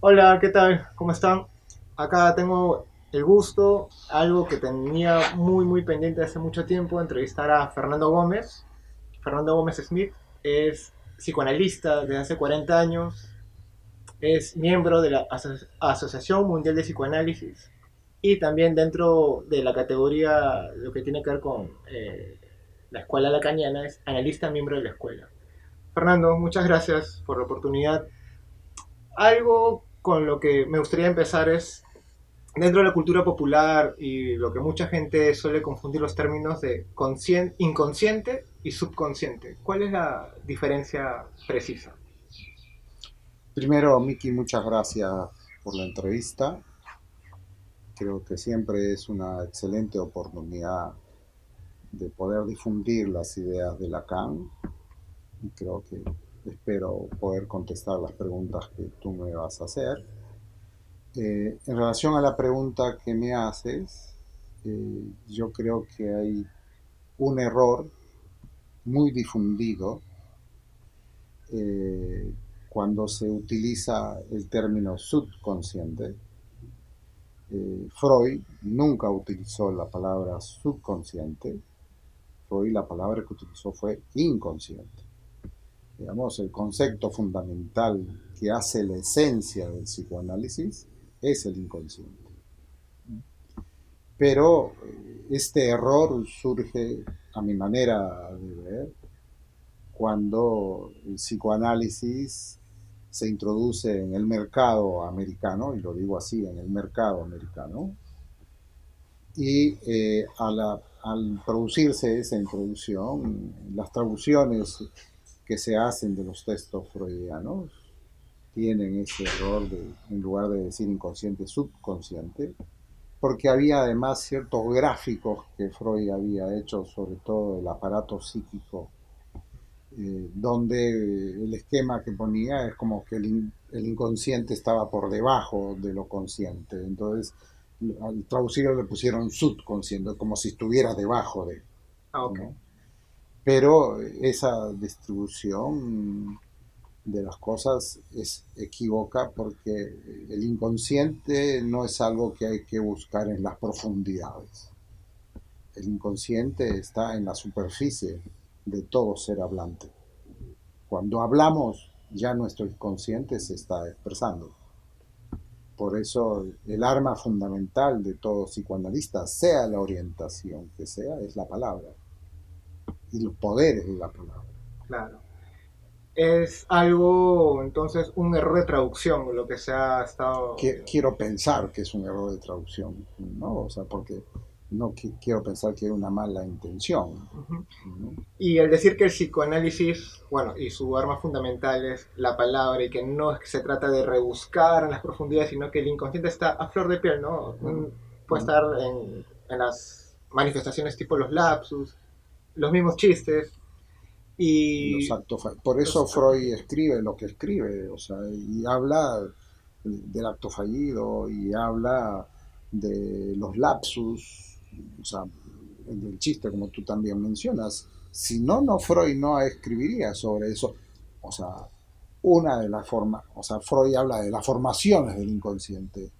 Hola, ¿qué tal? ¿Cómo están? Acá tengo el gusto, algo que tenía muy pendiente hace mucho tiempo, entrevistar a Fernando Gómez. Fernando Gómez Smith es psicoanalista desde hace 40 años, es miembro de la Asociación Mundial de Psicoanálisis y también dentro de la categoría, lo que tiene que ver con la escuela lacaniana, es analista miembro de la escuela. Fernando, muchas gracias por la oportunidad. Algo con lo que me gustaría empezar es, dentro de la cultura popular y lo que mucha gente suele confundir los términos de inconsciente y subconsciente. ¿Cuál es la diferencia precisa? Primero, Miki, muchas gracias por la entrevista. Creo que siempre es una excelente oportunidad de poder difundir las ideas de Lacan y creo que espero poder contestar las preguntas que tú me vas a hacer. En relación a la pregunta que me haces, yo creo que hay un error muy difundido eh, cuando se utiliza el término subconsciente. Freud nunca utilizó la palabra subconsciente. Freud la palabra que utilizó fue inconsciente. Digamos, el concepto fundamental que hace la esencia del psicoanálisis es el inconsciente. Pero este error surge, a mi manera de ver, cuando el psicoanálisis se introduce en el mercado americano, y lo digo así, en el mercado americano, y al producirse esa introducción, las traducciones que se hacen de los textos freudianos tienen ese error de, en lugar de decir inconsciente, subconsciente, porque había además ciertos gráficos que Freud había hecho, sobre todo el aparato psíquico, donde el esquema que ponía es como que el inconsciente estaba por debajo de lo consciente. Entonces, al traducirlo le pusieron subconsciente, como si estuviera debajo de, Ah, ok. ¿no? Pero esa distribución de las cosas es equivoca porque el inconsciente no es algo que hay que buscar en las profundidades. El inconsciente está en la superficie de todo ser hablante. Cuando hablamos, ya nuestro inconsciente se está expresando. Por eso el arma fundamental de todo psicoanalista, sea la orientación que sea, es la palabra y los poderes de la palabra. Claro. Es algo, entonces, un error de traducción, lo que se ha estado... Quiero pensar que es un error de traducción, ¿no? O sea, porque no quiero pensar que hay una mala intención, Ujú. ¿no? Y el decir que el psicoanálisis, bueno, y su arma fundamental es la palabra y que no es que se trata de rebuscar en las profundidades, sino que el inconsciente está a flor de piel, ¿no? Puede estar en las manifestaciones tipo los lapsus, los mismos chistes Los y actos. Por eso los actos. Freud escribe lo que escribe, o sea, y habla del acto fallido y habla de los lapsus, o sea, del chiste, como tú también mencionas. Si no, no, Freud no escribiría sobre eso. O sea, una de las formas, o sea, Freud habla de las formaciones del inconsciente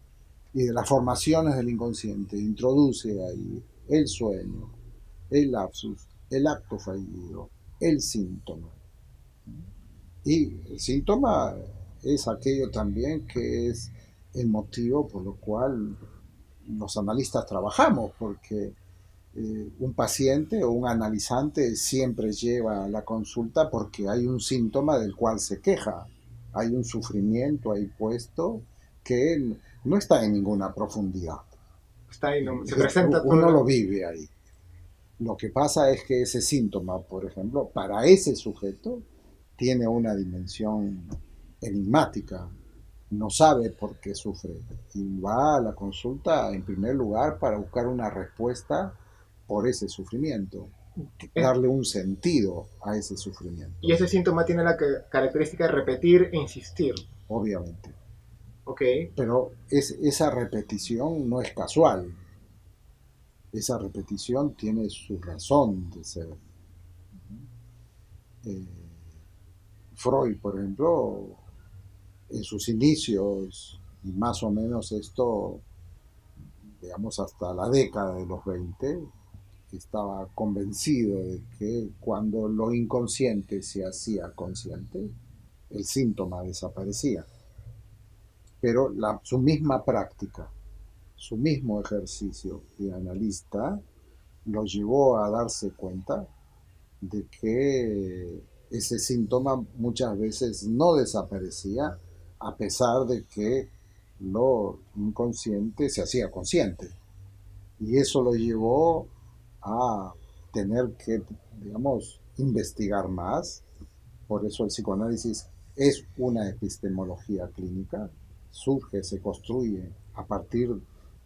y de las formaciones del inconsciente introduce ahí el sueño, el lapsus, el acto fallido, el síntoma. Y el síntoma es aquello también que es el motivo por lo cual los analistas trabajamos, porque un paciente o un analizante siempre lleva a la consulta porque hay un síntoma del cual se queja, hay un sufrimiento ahí puesto que no está en ninguna profundidad. Está ahí, se presenta todo Uno lo lo... vive ahí. Lo que pasa es que ese síntoma, por ejemplo, para ese sujeto tiene una dimensión enigmática, no sabe por qué sufre y va a la consulta en primer lugar para buscar una respuesta por ese sufrimiento, darle un sentido a ese Y sufrimiento, ese síntoma tiene la característica de repetir e insistir. obviamente. Ok, Pero esa repetición no es casual, esa repetición tiene su razón de ser. Eh, Freud, por ejemplo, en sus inicios, y más o menos esto, digamos, hasta la década de los 20, estaba convencido de que cuando lo inconsciente se hacía consciente, el síntoma desaparecía. Pero su misma práctica, su mismo ejercicio de analista, lo llevó a darse cuenta de que ese síntoma muchas veces no desaparecía a pesar de que lo inconsciente se hacía consciente. Y eso lo llevó a tener que, digamos, investigar más. Por eso el psicoanálisis es una epistemología clínica, surge, se construye a partir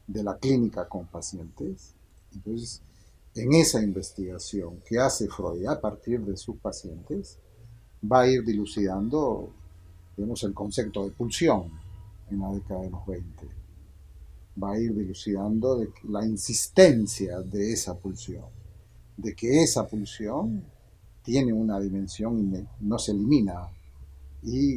de la clínica con pacientes. Entonces, en esa investigación que hace Freud a partir de sus pacientes, va a ir dilucidando, digamos, el concepto de pulsión en la década de los 20. Va a ir dilucidando de la insistencia de esa pulsión, de que esa pulsión tiene una dimensión y no se elimina. Y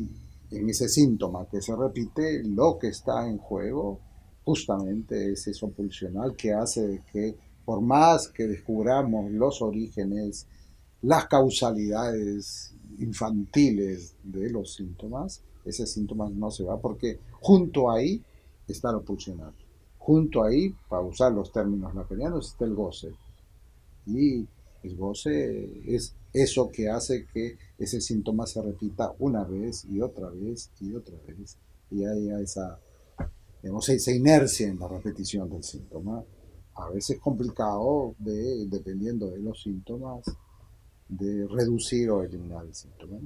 en ese síntoma que se repite, lo que está en juego justamente es eso pulsional que hace de que por más que descubramos los orígenes, las causalidades infantiles de los síntomas, ese síntoma no se va porque junto ahí está lo pulsional. Junto ahí, para usar los términos lacanianos, está el goce. Y el goce es eso que hace que ese síntoma se repita una vez y otra vez y otra vez. Y haya esa, digamos, esa inercia en la repetición del síntoma. A veces complicado dependiendo de los síntomas, de reducir o eliminar el síntoma.